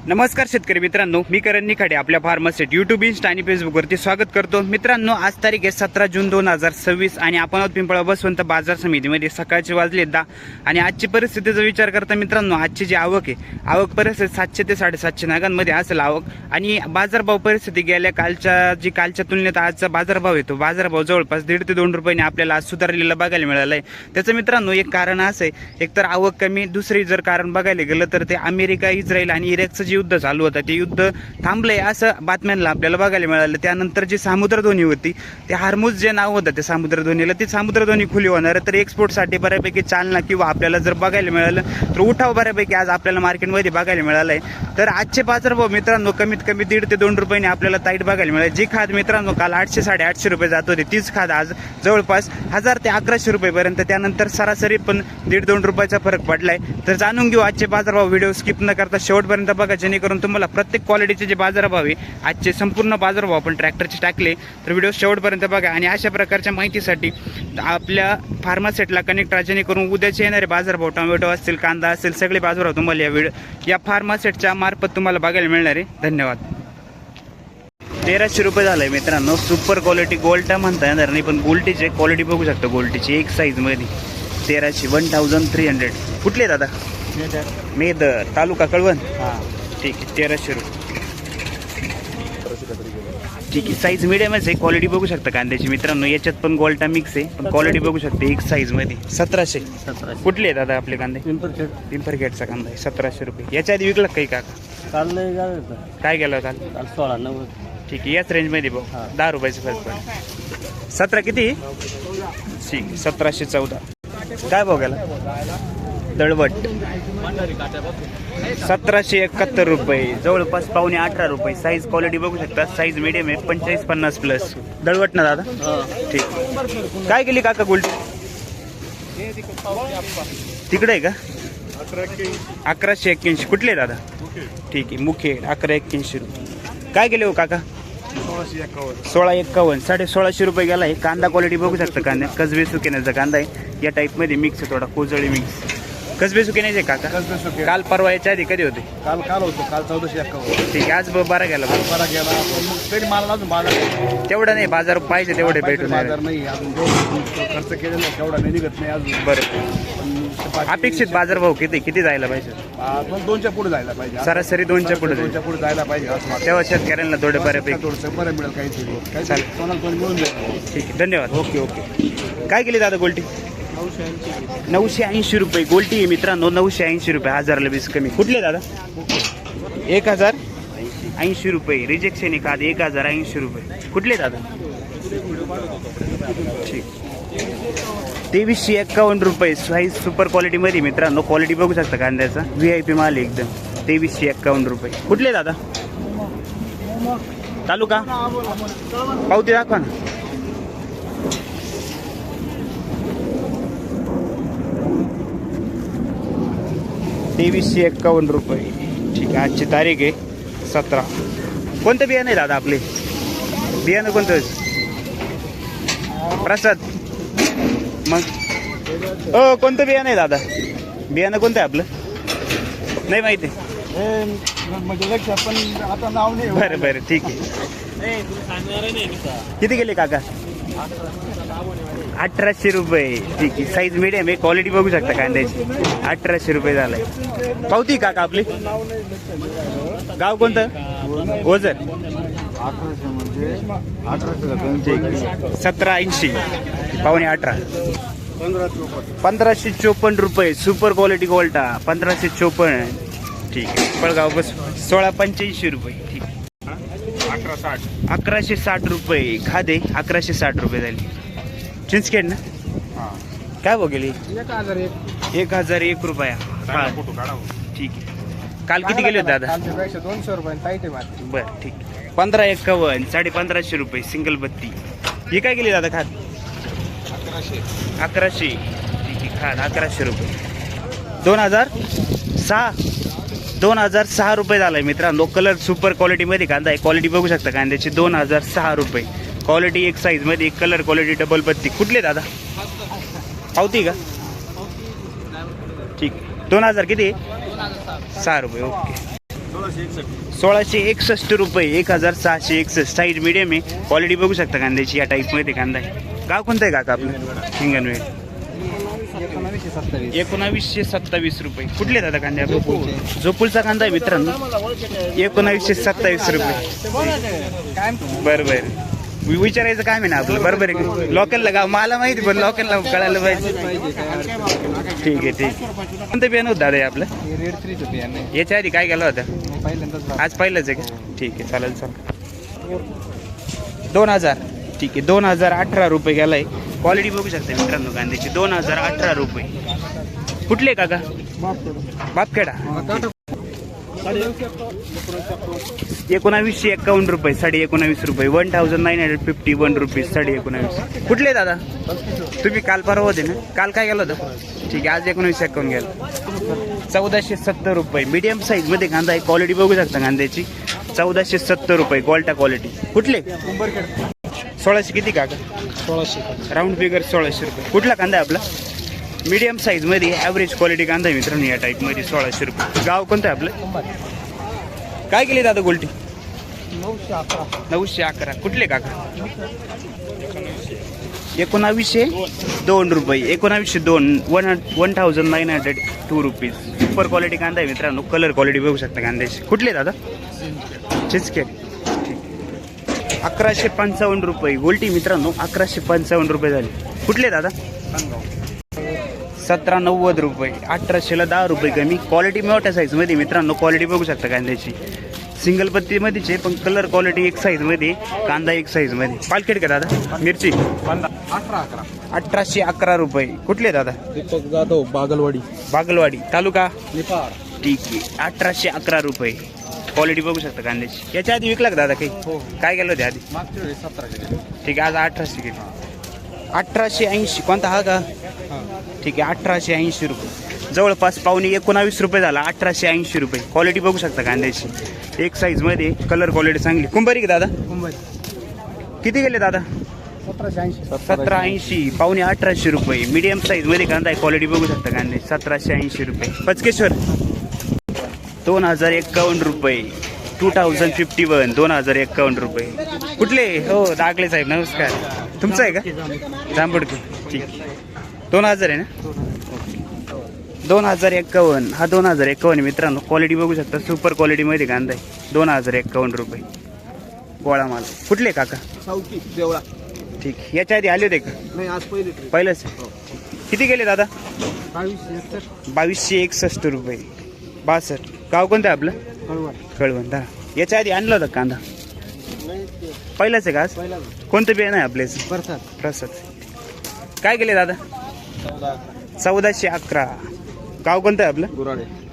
नमस्कार शेतकरी मित्रांनो, मी करण निखाडे आपल्या फार्मासेट यूट्यूब, इंस्टा आणि फेसबुकवरती स्वागत करतो. मित्रांनो, आज तारीख आहे 17 जून 2026 आणि आपण आहोत पिंपळा बसवंत बाजार समितीमध्ये. सकाळचे वाजले 10 आणि आजची परिस्थितीचा विचार करता मित्रांनो, आजची जी आवक आहे, आवक परिस्थिती 700 ते 750 नागांमध्ये असेल आवक. आणि बाजारभाव परिस्थिती गेल्या कालच्या तुलनेत आजचा बाजारभाव येतो, बाजारभाव जवळपास 1.5 ते 2 रुपयांनी आपल्याला आज सुधारलेला बघायला मिळालं आहे. त्याचं मित्रांनो एक कारण असं आहे, एकतर आवक कमी, दुसरी जर कारण बघायला गेलं तर ते अमेरिका, इस्रायल आणि इराकचं युद्ध चालू होतं, ते युद्ध थांबलंय असं बातम्यांना आपल्याला बघायला मिळालं. त्यानंतर जी सामुद्रधुनी होती, ते हार्मुज जे नाव होतं त्या सामुद्रधुनीला, ती सामुद्रधुनी खुली होणार तर एक्सपोर्टसाठी बऱ्यापैकी चालना किंवा आपल्याला जर बघायला मिळालं तर उठाव बऱ्यापैकी आज आपल्याला मार्केटमध्ये बघायला मिळालं आहे. तर आजचे बाजारभाव मित्रांनो कमीत कमी 1.5 ते 2 रुपयांनी आपल्याला ताईट बघायला मिळाली. जी खाद मित्रांनो काल 800 850 रुपये जात होते, तीच खाद आज जवळपास 1000 ते 1100 रुपयेपर्यंत. त्यानंतर सरासरी पण 1.5-2 रुपयाचा फरक पडलाय. तर जाणून घेऊ आजचे बाजारभाव. व्हिडिओ स्किप न करता शेवटपर्यंत बघा, जेणेकरून तुम्हाला प्रत्येक क्वालिटीचे जे बाजारभाव आहे, आजचे संपूर्ण बाजारभाव आपण ट्रॅक्टरचे टाकले, तर व्हिडिओ शेवटपर्यंत बघा. आणि अशा प्रकारच्या माहितीसाठी आपल्या फार्मासेटला कनेक्ट राहा, जेणेकरून उद्याचे येणारे बाजारभाव, टोमॅटो असतील, कांदा असेल, सगळे बाजारभाव तुम्हाला या फार्मासेटच्या मार्फत तुम्हाला बघायला मिळणार आहे. धन्यवाद. 1300 रुपये झालं आहे मित्रांनो. सुपर क्वालिटी गोल्टा म्हणता येणार नाही, पण गोल्टीची क्वालिटी बघू शकता. गोल्टीची एक साईजमध्ये 1300 कुठले दादा? मेदर, तालुका कळवण. ठीक आहे, 1300 रुपये. ठीक आहे, साईज मिडियमच आहे. क्वालिटी बघू शकता कांद्याची मित्रांनो. याच्यात पण गोल्टा मिक्स आहे, पण क्वालिटी बघू शकते एक साईजमध्ये. 1700. कुठले आहे दादा आपले कांदे? पिंपरखेडचा कांदा आहे, 1700 रुपये. याच्या आधी विकला काही काका? काल काय गेलं काल? 16-90. ठीक आहे, याच रेंजमध्ये भाऊ 10 रुपयाचा फरक पडेल. 17 किती? ठीक आहे, 1714. काय भाव गेला? दळवट 1771 रुपये, जवळपास पावणे 18 रुपये. साईज क्वालिटी बघू शकता, साईज मिडियम आहे, 45-50 प्लस. दळवट ना दादा? ठीक. काय केली काका गोल्टी? तिकडे आहे का? 1181. कुठले दादा? ठीक आहे, मुखे 1181 रुपये. काय केले हो काका? 1651. 1650 रुपये गेला आहे. कांदा क्वालिटी बघू शकता, कांद्या कसबे सुकेण्याचा कांदा आहे, या टाईपमध्ये मिक्स आहे, थोडा कोजळी मिक्स. कसबे सुकेण्याचे काका? काल परवा याच्या आधी कधी होते? काल होतो, काल 1451. ठीक आहे, आज बरा गेला. बरा गेला, तरी माल अजून बाजार तेवढा नाही, बाजार पाहिजे तेवढे भेटून बाजार नाही अजून. खर्च केलेला तेवढा नाही निघत नाही अजून. बरं, अपेक्षित बाजारभाव किती जायला पाहिजे? 2च्या पुढे जायला पाहिजे, सरासरी 2च्या पुढे जायला पाहिजे असं. तेव्हा शेतकऱ्यांना थोडे बऱ्यापैकी थोडंसं बरं मिळेल काहीतरी. चालेल, कोणाला मिळून जाईल. ठीक आहे, धन्यवाद. ओके. काय केली दादा गोल्टी? 980 रुपये गोल्टी आहे मित्रांनो. 980 रुपये, 1000ला 20 कमी. कुठले दादा? 1080 रुपये. रिजेक्शन एखाद 1080 रुपये. कुठले दादा? ठीक. 2351 रुपये. साईज सुपर क्वालिटीमध्ये मित्रांनो. क्वालिटी बघू शकता कांद्याचा, VIP माल एकदम. 2351 रुपये. कुठले दादा? तालुका? पावती दाखवा ना. ₹2351 रुपये. ठीक आहे, आजची तारीख आहे 17. कोणतं बियाणं आहे दादा आपले? बियाणं कोणतं? प्रसाद. मग कोणतं बियाणं आहे दादा? बियाणं कोणतं आहे आपलं? नाही माहिती म्हणजे पण आता नाव नाही. बरं ठीक आहे. किती गेले काका? 1800 रुपये. ठीक आहे, साईज मिडियम आहे. क्वालिटी बघू शकता कांद्याची. 1800 रुपये झालाय. पावती काका आपली? गाव कोणतं? ओझर. 1780 पावणे 18. 1554 रुपये. सुपर क्वालिटी गोल्टा 1554. ठीक आहे, पळगाव बस 1685 रुपये. ठीक आहे, 1160 रुपये. खादे 1160 रुपये झाली. चिंचखेड ना? काय भाव गेली? 1001 रुपया. ठीक आहे. काल किती गेले होते दादा? 200 रुपये. बरं ठीक. 1551. 1550 रुपये सिंगल बत्ती. ही काय गेली दादा खाद? 1100. ठीक आहे, खाद 1100 रुपये. 2006 रुपये झालाय मित्रांनो. कलर सुपर क्वालिटीमध्ये कांदा आहे. क्वालिटी बघू शकता कांद्याची. 2006 रुपये. क्वालिटी एक साईजमध्ये, एक कलर क्वालिटी, डबल बत्ती. कुठले दादा? पावती का? ठीक. 2000 किती? 6 रुपये. ओके. 1661 रुपये, 1661. साईज मिडियम आहे, क्वालिटी बघू शकता कांद्याची. या टाईपमध्ये कांदा आहे. गाव कोणतं आहे काका आपलं? हिंगणवेल. 1927 रुपये. कुठले दादा कांदे आपले? जोपूलचा कांदा आहे मित्रांनो, 1927 रुपये. बरं बरं, विचारायचं काय आहे ना आपलं, बरोबर आहे. लोकलला गाव मला माहिती, पण लोकलला कळायला पाहिजे. ठीक आहे ठीक आहे. कोणतं बियाणं होतं दादा हे आपलं? रेड 3चं बियाणं आहे. याच्या आधी काय केलं होतं? पहिल्यांदाच आज पहिलंच आहे का? ठीक आहे, चालेल चालेल. 2000. ठीक आहे, 2018 रुपये गेलाय. क्वालिटी बघू शकता मित्रांनो कांद्याची. 2018 रुपये. कुठले काका? बापखेडा. 1951 रुपये, 19.5 रुपये. 1951 रुपीज, 19.5. कुठले दादा? तुम्ही काल परवा होते ना? काल काय गेलं होतं? ठीक आहे, आज 1951 गेलं. 1470 रुपये. मीडियम साईज मध्ये कांदा आहे. क्वालिटी बघू शकता कांद्याची. 1470 रुपये, गोल्टा क्वालिटी. कुठले? 1600 किती काका? 1600. राऊंड फिगर 1600 रुपये. कुठला कांदा आहे आपला? मीडियम साईज मध्ये ॲव्हरेज क्वालिटी कांदा आहे मित्रांनो. या टाईप मध्ये 1600 रुपये. गाव कोणतं आहे आपलं? काय केली दादा गोल्टी? 911. कुठले काका? 1902 रुपये. 1902. 1902 रुपीज. सुपर क्वालिटी कांदा आहे मित्रांनो. कलर क्वालिटी बघू शकता कांद्याची. कुठले दादा? चिचके. 1155 रुपये. गोल्टी मित्रांनो 1155 रुपये झाले. कुठले दादा? 1790 रुपये. 1800ला 10 रुपये कमी. क्वालिटी मोठ्या साईजमध्ये मित्रांनो. क्वालिटी बघू शकता कांद्याची. सिंगल पत्तीमध्येच आहे, पण कलर क्वालिटी एक साईजमध्ये, कांदा एक साईजमध्ये. पालखेड का दादा? मिरची 1811 रुपये. कुठले दादा? दीपक जाधव, बागलवाडी. बागलवाडी तालुका निफाड. ठीक आहे, 1811 रुपये. क्वालिटी बघू शकता कांद्याची. याच्या आधी विकला का दादा काही? हो. काय केलं होते आधी? मागच्या वेळेस 17 ठीक आहे, आज 1800 गेले. 1880. कोणता हा का? ठीक आहे, 1880 रुपये. जवळपास पावणे 19 रुपये झाला. 1880 रुपये. क्वालिटी बघू शकता कांद्याची. एक साईजमध्ये, कलर क्वालिटी चांगली. कुंभारी का दादा? किती गेले दादा? 1780. पावणे 1800 रुपये. मीडियम साईजमध्ये कांदा आहे. क्वालिटी बघू शकता कांदे. 1780 रुपये. पचकेश्वर 2051 रुपये. 2051. 2051 रुपये. कुठले? हो, दाखले साहेब नमस्कार. तुमचं आहे का? जांभुडके. ठीक. 2000 आहे ना? 2051. हा 2051 मित्रांनो. क्वालिटी बघू शकता. सुपर क्वालिटीमध्ये कांदा आहे. 2051 रुपये. गोळा माल. कुठले काका? सावकी देवळा. ठीक. याच्या आधी आले होते का? नाही, आज पहिलंच. किती गेले दादा? 2261. 2261 रुपये. 62. गाव कोणतं आहे आपलं? कळवण. दा याच्या आधी आणलं होतं कांदा? पहिलाच आहे का आज? कोणतं बियाणं आहे आपल्याचं? प्रसाद. काय केले दादा? 1411. गाव कोणतं आहे आपलं?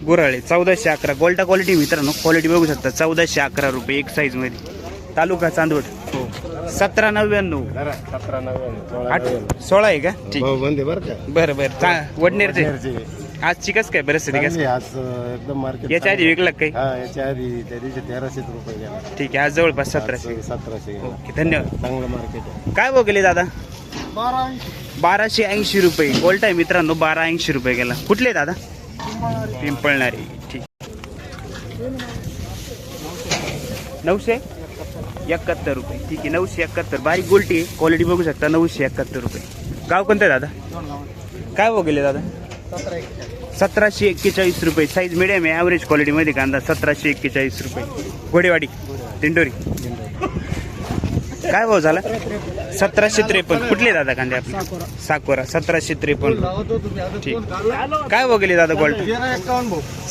गुराळे. 1411. गोल्टा क्वालिटी मित्रांनो. क्वालिटी बघू शकता. 1411 रुपये. एक साईज मध्ये. तालुका चांदवड. 1799. 16 आहे का? ठीक. बरं बरं. वडनेरचे. आज चिकस काय परिस्थिती काय? आज एकदम मार्केट. याच्या आधी विकला काही? याच्या आधी त्या दिवशी 1300 रुपये गेला. ठीक आहे, आज जवळपास 1700. 1700 गेला. ओके, धन्यवाद. चांगलं मार्केट आहे. काय भाव गेले दादा? 1280 रुपये. गोल्ट आहे मित्रांनो. 1280 रुपये गेला. कुठले दादा? पिंपळणारी. ठीक. 971 रुपये. ठीक आहे, 971. बारीक गोल्टी आहे. क्वालिटी बघू शकता. 971 रुपये. गाव कोणतं आहे दादा? काय भाव गेले दादा? 1741 रुपये. साईज मिडियम आहे. ॲव्हरेज क्वालिटीमध्ये कांदा. 1741 रुपये. घोडेवाडी दिंडोरी. काय भाव झाला? 1753. कुठले दादा कांदे आपले? साकोरा. 1753. ठीक. काय भाव गेले दादा गोल्टा?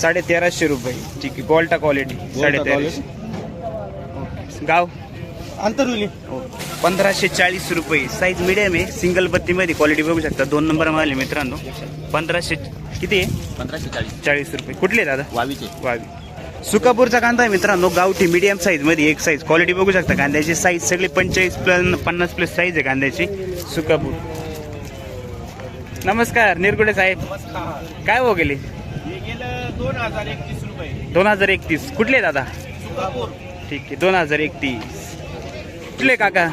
1350 रुपये. ठीक आहे, गोल्टा क्वालिटी 1350. गाव? अंतरवली. 1540 रुपये. साईज मिडियम आहे. सिंगल पत्तीमध्ये क्वालिटी बघू शकता. 2 नंबर माल आहे मित्रांनो. 1500 किती आहे? 1540 रुपये. कुठले दादा? वावी. सुकापूरचा कांदा आहे मित्रांनो. गावठी मीडियम साईज मध्ये. एक साईज. क्वालिटी बघू शकता कांद्याची. साईज सगळी 50+ साईज आहे कांद्याची. सुकापूर. नमस्कार निरगुडे साहेब. काय हो गेले? 2031 रुपये. 2031. कुठले दादा? ठीक आहे, 2031. कुठले काका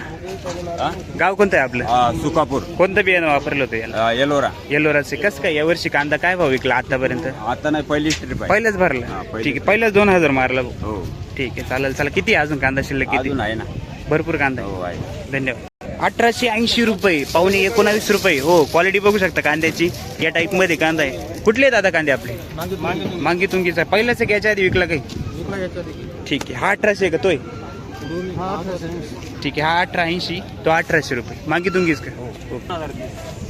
गाव कोणतं आहे आपलं? सुकापूर कोणतं बियाणं वापरलं होतं याला? येलोरा. येलोराचे. कसं काय यावर्षी कांदा काय भाव विकला आतापर्यंत? आता नाही, पहिली ट्रिप आहे. पहिलंच हा, भरलं. पहिलं. ठीक आहे, पहिलंच 2000 मारला भाऊ. हो, ठीक आहे, चालेल. चला, किती आहे अजून कांदा शिल्लक? किती? अजून आहे ना. भरपूर कांदा हो आहे. आहे. धन्यवाद. 1880 रुपये, पावणे 19 रुपये. हो, क्वालिटी बघू शकता कांद्याची. या टाईप मध्ये कांदा आहे. कुठले दादा कांदे आपले? मांगी तुंगीचा. पहिलाच आहे, याच्या आधी विकला काही? ठीक आहे, हा 1800 का तोय? ठीक आहे, हा 1880, तो 1800 रुपये. मांगी तुंगीच का?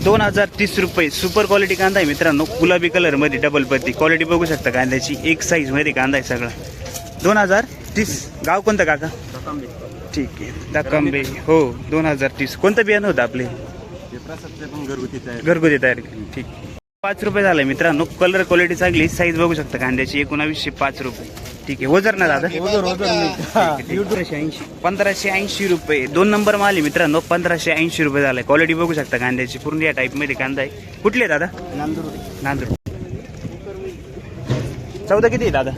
2030 रुपये. सुपर क्वालिटी कांदा आहे मित्रांनो, गुलाबी कलर मध्ये डबल पत्ती. क्वालिटी बघू शकता कांद्याची. एक साईज मध्ये कांदा आहे सगळा. 2030. गाव कोणतं काका? ठीक आहे, दकंबे. हो, 2030. कोणतं बियाणं होतं आपले? घरगुती तयार. ठीक. 5 रुपये झालंय मित्रांनो. कलर क्वालिटी चांगली. साईज बघू शकता कांद्याची. 1905 रुपये. ठीक आहे, वजर ना दादा? 1580 रुपये. 2 नंबर माल आहे मित्रांनो. 1580 रुपये झालाय. क्वालिटी बघू शकता कांद्याची. पूर्ण या टाईप मध्ये कांदा आहे. कुठले दादा? नांदूर. 14 किती आहे दादा?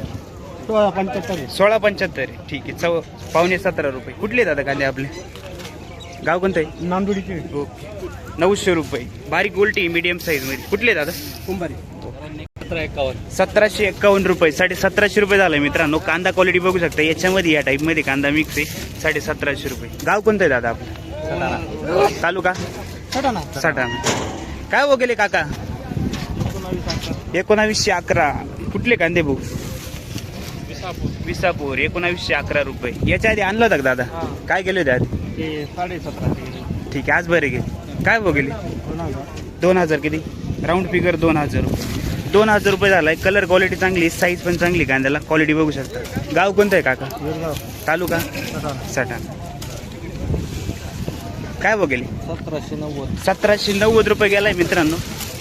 1675. ठीक आहे, पावणे 17 रुपये. कुठले दादा कांदे आपले? गाव कोणतं आहे? नांदुडीचे. ओके, 900 रुपये. बारीक गोल्टी मीडियम साईज मध्ये. कुठले दादा? कुंभारी. 1751 रुपये. 1750 रुपये झालाय मित्रांनो. कांदा क्वालिटी बघू शकता. याच्यामध्ये या टाईप मध्ये कांदा मिक्स आहे. 1750 रुपये. गाव कोणतं आहे दादा आपलं? तालुका? सटाणा. काय हो गेले काका? 1911. कुठले कांदे भाऊ? विसापूर. 1911 रुपये. याच्या आधी आणलं होतं का दादा? काय गेले होते आधी? 17.5. ठीक आहे, आज बरे गेले. काय भाऊ गेले? 2000. किती? राऊंड फिगर 2000 रुपये. 2000 रुपये झालाय. कलर क्वालिटी चांगली, साईज पण चांगली कांद्याला. क्वालिटी बघू शकता. गाव कोणतं आहे काका? तालुका? सटाणा. काय भाऊ गेले? 1790 रुपये गेलाय मित्रांनो.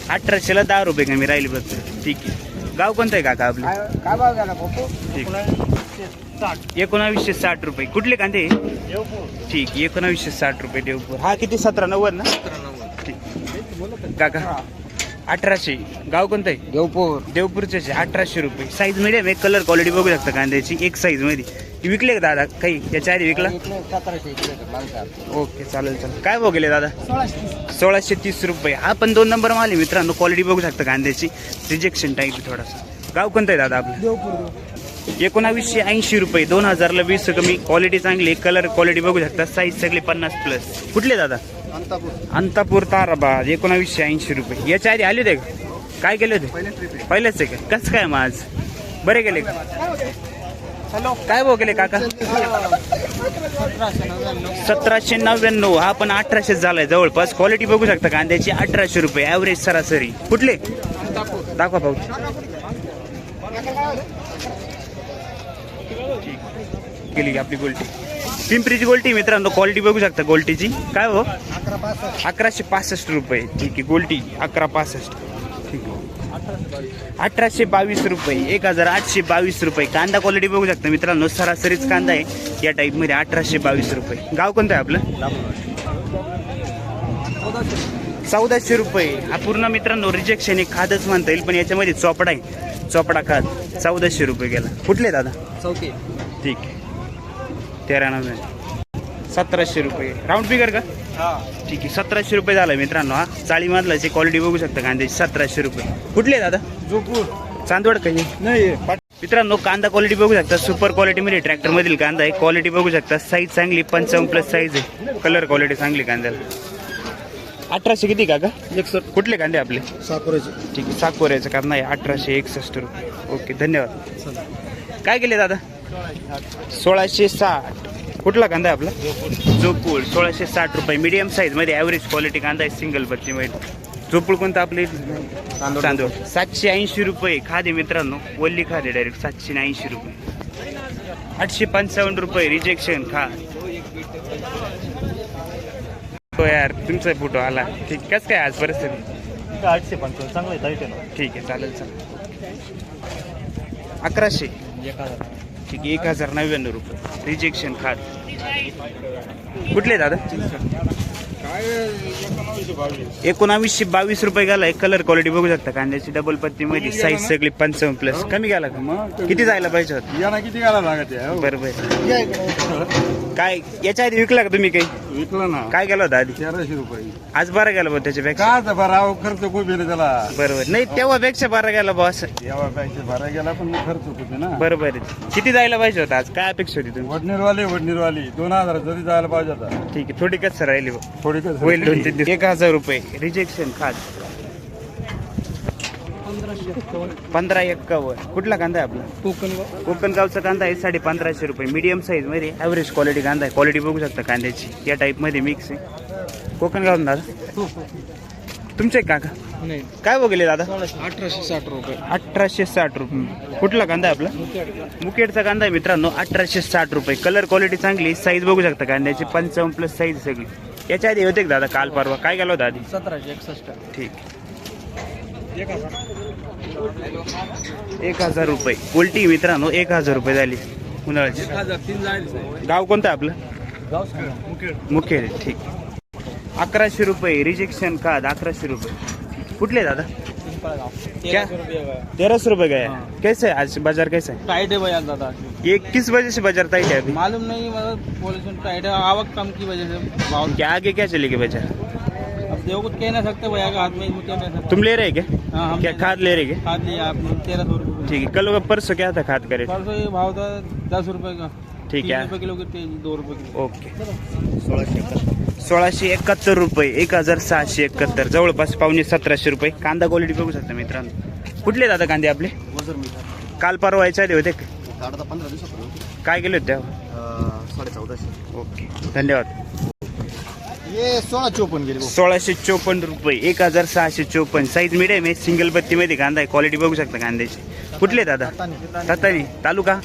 1800ला 10 रुपये कमी राहिले फक्त. ठीक आहे, गाव कोणतं आहे काका आपलं? काय भाव झाला बापू? ठीक. 1960 रुपये. कुठले कांदे? ठीक, 1960 रुपये देवपूर. हा किती? 1790 ना? ठीक. काका 1800. गाव कोणतं आहे? देवपूरचे. 1800 रुपये. साईज मिडियम आहे. कलर क्वालिटी बघू शकता कांद्याची. एक साईज मध्ये. विकले का दादा काही याच्या आधी? विकला. 1700. ओके, चालेल. काय भाव गेले दादा? 1630 रुपये. हा पण 2 नंबर माल आहे मित्रांनो. क्वालिटी बघू शकता कांद्याची. रिजेक्शन टाईप थोडासा. गाव कोणतं आहे दादा आपलं? 1980 रुपये. 2000ला 20 कमी. क्वालिटी चांगली. कलर क्वालिटी बघू शकता. साईज सगळे 50+. कुठले दादा? अंतापूर ताराबाद. 1980 रुपये. याच्या आधी आले होते का? काय केले होते? पहिलेच आहे का? कसं काय मग आज? बरे गेले का? काय भाव गेले काका? 1799. हा पण 1800 झालाय जवळपास. क्वालिटी बघू शकता कांद्याची. 1800 रुपये ॲव्हरेज सरासरी. कुठले? दाखवा भाऊ. गेली आपली गोल्टी. पिंपरीची गोल्टी मित्रांनो. क्वालिटी बघू शकता गोल्टीची. काय हो? 1165 रुपये. ठीक आहे, गोल्टी 1165. ठीक आहे, 1822 रुपये. 1822 रुपये. कांदा क्वालिटी बघू शकता मित्रांनो. सरासरीच कांदा आहे या टाईप मध्ये. 1822 रुपये. गाव कोणतं आहे आपलं? 1400 रुपये. हा पूर्ण मित्रांनो रिजेक्शन एक खादच म्हणता येईल, पण याच्यामध्ये चोपडा आहे. चोपडा खाद. 1400 रुपये गेला. कुठले दादा? चौकी. ठीक आहे, 13 1700 रुपये. राऊंड फिगर का? ठीक आहे, 1700 रुपये झाला मित्रांनो. हा चाळीमधलाची क्वालिटी बघू शकता कांद्याची. 1700 रुपये. कुठले दादा? चांदवड काही नाही. मित्रांनो कांदा क्वालिटी बघू शकता. सुपर क्वालिटी मध्ये ट्रॅक्टर मधील कांदा आहे. क्वालिटी बघू शकता. साईज चांगली. 55+ साईज आहे. कलर क्वालिटी चांगली कांद्याला. 1800 किती काका? 61. कुठले कांदे आपले? साकोऱ्याचे. ठीक आहे, साकोऱ्याचं कांदा आहे. 1861 रुपये. ओके, धन्यवाद. काय केले दादा? 1660. कुठला कांदा आहे आपला? जोपूळ. 1660 रुपये. मीडियम साईज मध्ये ॲव्हरेज क्वालिटी कांदा आहे. सिंगल बत्ती मध्ये. जोपूळ कोणता आपले? तांदूळ. 780 रुपये. खादे मित्रांनो. वल्ली खादे डायरेक्ट. 780 रुपये. 855 रुपये. रिजेक्शन खा. तो यार तुमचा फोटो आला. ठीक, कसं काय आज परिस्थिती? 855 चांगलं आहे. ठीक आहे, चालेल. 1100. ठीक आहे, 1099 रुपये. रिजेक्शन खाद. कुठले दादा? 1922 रुपये गेलाय. कलर क्वालिटी बघू शकता कांद्याची डबल पत्ती मध्ये साईज सगळी 55+. कमी गेला का? मग किती जायला पाहिजे होतं? याला किती घाला लागत आहे? बरोबर. काय याच्या आधी विकला का तुम्ही काही? विकलं ना. काय गेला होता आधी? 1300 रुपये. आज 12 गेला बा त्याच्यापेक्षा. का बरा खर्च खूप आहे त्याला. बरोबर. नाही तेव्हापेक्षा 12 गेला बा असं. यावा पैसे भरा गेला पण मग खर्च होते ना. बरोबर आहे. किती जायला पाहिजे होता आज? काय अपेक्षा होती तुम्ही? वडनेरवाली 2000 जरी जायला पाहिजे होता. ठीक आहे. थोडी कसं राहिली बा. थोडी कसं होईल 2-3 दिवस. 1000 रुपये रिजेक्शन खात. 1551. कुठला कांदा आहे आपला? कोकण गावचा कांदा आहे. 1550 रुपये. मीडियम साईज मध्ये ॲव्हरेज क्वालिटी कांदा आहे. क्वालिटी बघू शकता कांद्याची. या टाईप मध्ये मिक्स आहे. कोकण गाव दादा तुमचे काका काय बघले दादा? 1860 रुपये. 1860 रुपये. कुठला कांदा आहे आपला? मुकेडचा कांदा आहे मित्रांनो. 1860 रुपये. कलर क्वालिटी चांगली. साईज बघू शकता कांद्याची 55+ साईज सगळी. याच्या आधी होते का दादा? काल परवा काय गेला होता आधी? 1761. ठीक. 1000 रुपये. उलटी मित्रांनो 1000 रुपये झाली उन्हाळ्याची. 1003 जाईल. गाव कोणतं आपलं? गाव सांगा. मुखेड. ठीक. 1100 रुपये. रिजेक्शन खाद 1100 रुपये. कुठले दादा? क्या? 1300 रुपये गया. कैसे है आज बाजार? कैसा है? टाइट है भैया दादा. ये किस वजह से बाजार टाइट है अभी? मालूम नहीं, मतलब पॉल्यूशन टाइट है, आवक कम की वजह से भाव. क्या आगे क्या चलेगी बाजार? अब देखो कुछ कह नहीं सकते भैया के हाथ में, क्या कह सकते. तुम ले रहे क्या? हाँ, हम क्या खाद ले रहे क्या? खाद लिया आपने 1300 रुपये. ठीक है. कल परसों क्या था खाद का रेट? परसों ये भाव था 10 रुपये का. ठीक 3 है. रुपये किलो की तेज, 2 रुपये किलो. ओके. 1671 रुपये. 1671. जवळपास 1750 रुपये. कांदा क्वालिटी बघू शकता मित्रांनो. कुठले दादा कांदे आपले? काल परवा याच्या आधी होते का? 15 दिवसापूर्वी काय गेले होते तेव्हा? 1450. ओके. धन्यवाद. ये 1654 गेले. 1654 रुपये. 1654. साईज मिडियम आहे. सिंगल बत्ती मध्ये कांदा आहे. क्वालिटी बघू शकता कांद्याची. कुठले दादा? तातानी. तालुका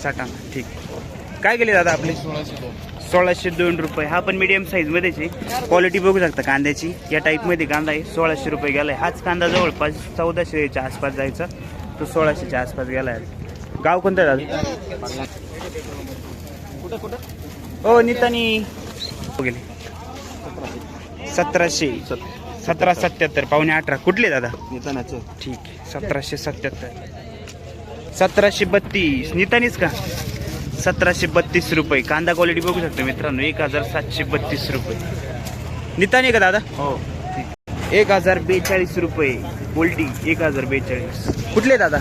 साठाणा. ठीक. काय गेले दादा आपले? 1602 रुपये. हा पण मीडियम साईज मध्येच आहे. क्वालिटी बघू शकता कांद्याची. या टाईप मध्ये कांदा आहे. 1600 रुपये गेलाय. हाच कांदा जवळपास 1400च्या आसपास जायचा, तो 1600च्या आसपास गेलाय. गाव कोणतं दादा? हो नितानी गेले. 1700. 1777. 17.5. कुठले दादा? ठीक आहे. 1777. 1732. नितानीच का? 1732 रुपये. कांदा क्वालिटी बघू शकता मित्रांनो. 1732 रुपये. नितानी का दादा? हो. 1042 रुपये. बोल्टी 1042. कुठले दादा?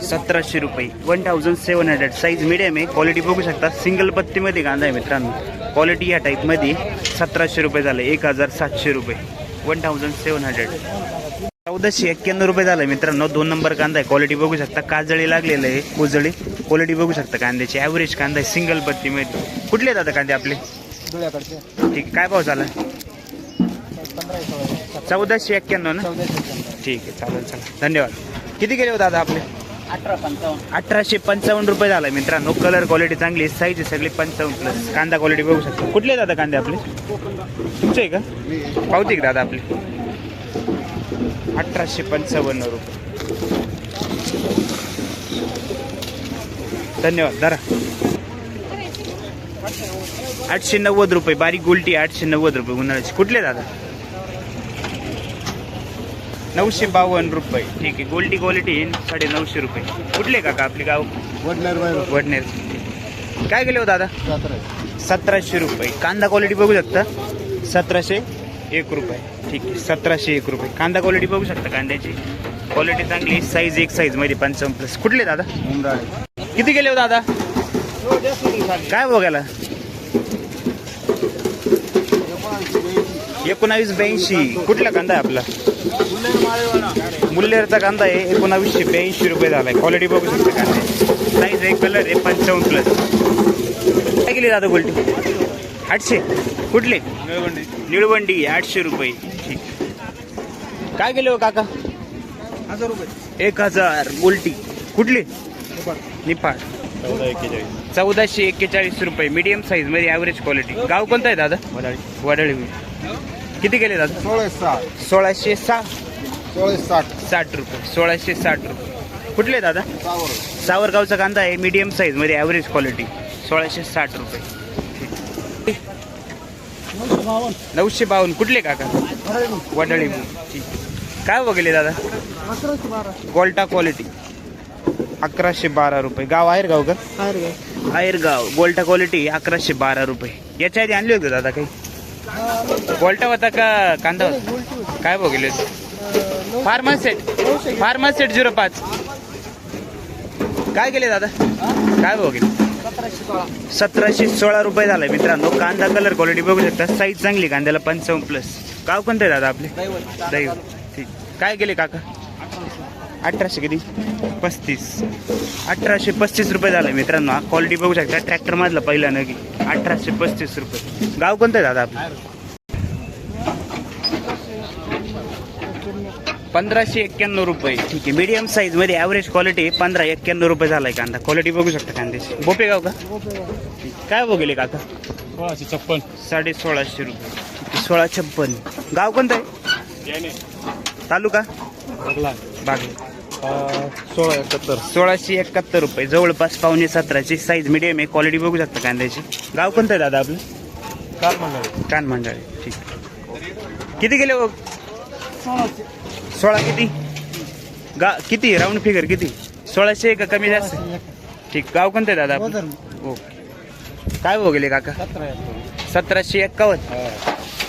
1700 रुपये. 1700. साईज मिडियम आहे. क्वालिटी बघू शकता. सिंगल पत्तीमध्ये कांदा आहे मित्रांनो. क्वालिटी या टाईपमध्ये 1700 रुपये झाले. 1700 रुपये. 1700. 1491 रुपये झालं मित्रांनो. 2 नंबर कांदा आहे. क्वालिटी बघू शकता. काजळी लागलेलं आहे. कोजळी. क्वालिटी बघू शकता कांद्याची. ॲव्हरेज कांदा आहे सिंगल पत्तीमध्ये. कुठले दादा कांदे आपले? धुळ्याकडचे. ठीक. काय भाव झाला? 1491 ना? 1451. ठीक आहे. चालेल. चला धन्यवाद. किती गेले हो दादा आपले? 1855. 1855 रुपये झाला मित्रांनो. कलर क्वालिटी चांगली. साईज आहे सगळी 55+. कांदा क्वालिटी बघू शकता. कुठले दादा कांदे आपले? तुमचे आहे का? पावती का दादा आपली? 1855 रुपये. धन्यवाद. धरा. 890 रुपये. बारीक गोल्टी 890 रुपये उन्हाळ्याची. कुठले दादा? 952 रुपये. ठीक आहे. गोल्टी क्वालिटी 950 रुपये. कुठले काका आपले गाव? वडनेर. काय गेले हो दादा? 1700 रुपये. कांदा क्वालिटी बघू शकता. 1701 रुपये. ठीक आहे. 1701 रुपये. कांदा क्वालिटी बघू शकता. कांद्याची क्वालिटी चांगली. साईज एक साईज मध्ये 55+. कुठले दादा? किती गेले हो दादा? काय बघायला? 1982. कुठला कांदा आहे आपला? मुल्लेरचा कांदा आहे. 1982 रुपये झालाय. क्वालिटी बघू शकता कांदा. साईज एक कलर आहे 55+. काय केली दादा गोल्टी? 800. कुठले? निळवंडी 800 रुपये. ठीक. काय केले हो काका? 1000 रुपये. 1000. गोल्टी कुठली? निफाड. 1441 रुपये. मीडियम साईज मध्ये ॲव्हरेज क्वालिटी. गाव कोणतं आहे दादा? वडाळी. किती गेले दादा? 1660. 60 रुपये. 1660 रुपये. कुठले दादा? सावरगावचा कांदा आहे. मीडियम साईज मध्ये ॲव्हरेज क्वालिटी. 1660 रुपये. ठीक. 952 कुठले काका? वडाळी. ठीक. काय वगैरे दादा? गोल्टा क्वालिटी 1112 रुपये. गाव आहेरगाव का? आहेरगाव. गोल्टा क्वालिटी 1112 रुपये. याच्या आधी आणली होती दादा काही? गोल्टा होता का कांदा होता? काय बघितले? फार्मासेट 05. काय केले दादा? काय बघितले? 1716 रुपये झालाय मित्रांनो. कांदा कलर क्वालिटी बघू शकता. साईज चांगली कांद्याला 55+. गाव कोणतं आहे दादा आपले? दैव. ठीक. काय केले काका? 1800 किती? 35. 1835 रुपये झालाय मित्रांनो. हा क्वालिटी बघू शकता. ट्रॅक्टर मधला पहिला नगी 1835 रुपये. गाव कोणतं आहे दादा आपलं? 1591 रुपये. ठीक आहे. मीडियम साईज मध्ये ॲव्हरेज क्वालिटी 1591 रुपये झालाय कांदा. क्वालिटी बघू शकता कांद्याची. बोपेगाव का? ठीक. काय बघेले काका? 1656. 1650 रुपये. ठीक आहे. 1656. गाव कोणतं आहे? तालुका? बागली. 1671 रुपये. जवळपास 17.5 साईज मीडियम आहे. क्वालिटी बघू शकता कांद्याची. गाव कोणतं आहे दादा आपलं? कान मंडळ. ठीक. किती गेले? 16 किती? किती राऊंड फिगर किती? 1600 का कमी जास्त? ठीक. गाव कोणतं आहे दादा आपलं? ओके. काय बघले काका? 1751.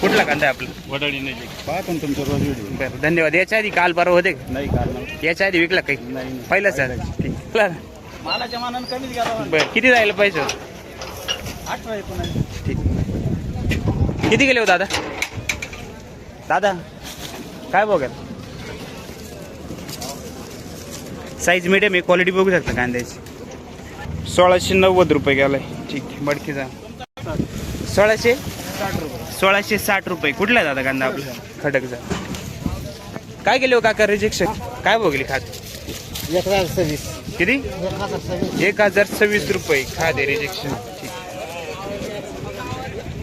कुठला कांदा आहे आपला? वडाळी नाही पाहतो ना तुमचं रोज व्हिडिओ. बरं धन्यवाद. याच्या आधी काल परवा होते का? नाही कारण याच्या आधी विकला काही? नाही. पहिलाच आहे. ठीक. चला. मालाच्या मानानं कमीच गेला. बरं किती जायला पाहिजे? 18-19. ठीक. किती गेले हो दादा? दादा काय बघा? साईज मीडियम आहे. क्वालिटी बघू शकता कांद्याची. 1690 रुपये गेलाय. ठीक. मडकीचा 1660 रुपये. कुठला आहे दादा कांदा आपला? खडकचा. काय गेले हो काका? रिजेक्शन काय बघली खात? 1026. किती? 1026 रुपये खादे रिजेक्शन. ठीक.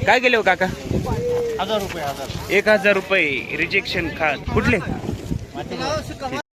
काय गेले हो काका? 1000 रुपये. 1000 रुपये रिजेक्शन खात. कुठले?